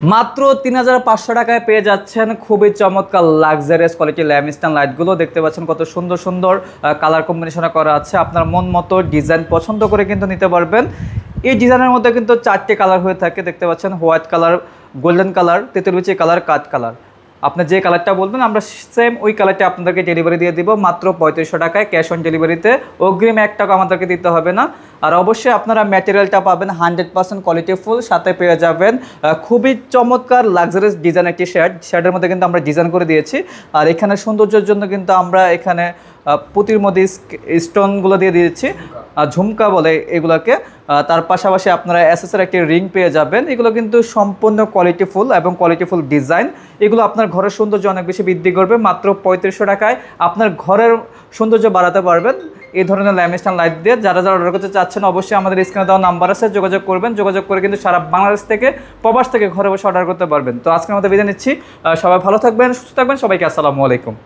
মাত্র ৩৫০০ টাকায় পেয়ে যাচ্ছেন খুবই চমৎকার লাক্সারিয়াস কোয়ালিটি ল্যাম্পস্ট্যান্ড লাইটগুলো। দেখতে পাচ্ছেন কত সুন্দর সুন্দর কালার কম্বিনেশনে করা আছে। আপনার মন মতো ডিজাইন পছন্দ করে কিন্তু নিতে পারবেন। এই ডিজাইনের মধ্যে কিন্তু 4টে কালার হয়ে থাকে। দেখতে পাচ্ছেন হোয়াইট কালার, গোল্ডেন কালার, তেঁতুল বিচি কালার, কাঠ কালার। আপনি যে কালারটা বলবেন আমরা সেম ওই কালারটা আপনাদেরকে ডেলিভারি দিয়ে দিব মাত্র ৩৫০০ টাকায় ক্যাশ অন ডেলিভারিতে। অগ্রিম ১ টাকা আমাদেরকে দিতে হবে না। আর অবশ্যই আপনারা ম্যাটেরিয়ালটা পাবেন 100% কোয়ালিটিফুল, সাথে পেয়ে যাবেন খুবই চমৎকার লাক্সারিয়াস ডিজাইন একটি শার্টের মধ্যে কিন্তু আমরা ডিজাইন করে দিয়েছি। আর এখানে সৌন্দর্যের জন্য কিন্তু আমরা এখানে পুঁতির মধ্যে স্টোনগুলো দিয়ে দিয়েছি, ঝুমকা বলে এগুলোকে। তার পাশাপাশি আপনারা এসএসের একটি রিং পেয়ে যাবেন। এগুলো কিন্তু সম্পূর্ণ কোয়ালিটিফুল এবং কোয়ালিটিফুল ডিজাইন। এগুলো আপনার ঘরের সৌন্দর্য অনেক বেশি বৃদ্ধি করবে। মাত্র ৩৫০০ টাকায় আপনার ঘরের সৌন্দর্য বাড়াতে পারবেন এই ধরনের ল্যাম্পস্ট্যান্ড লাইট দিয়ে। যারা যারা অর্ডার করতে চাচ্ছেন অবশ্যই আমাদের স্ক্রিনে দেওয়া নাম্বার আছে, যোগাযোগ করবেন। যোগাযোগ করে কিন্তু সারা বাংলাদেশ থেকে, প্রবাস থেকে ঘরে বসে অর্ডার করতে পারবেন। তো আজকে আমাদের বিদায় নিচ্ছি। সবাই ভালো থাকবেন, সুস্থ থাকবেন। সবাইকে আসসালামু আলাইকুম।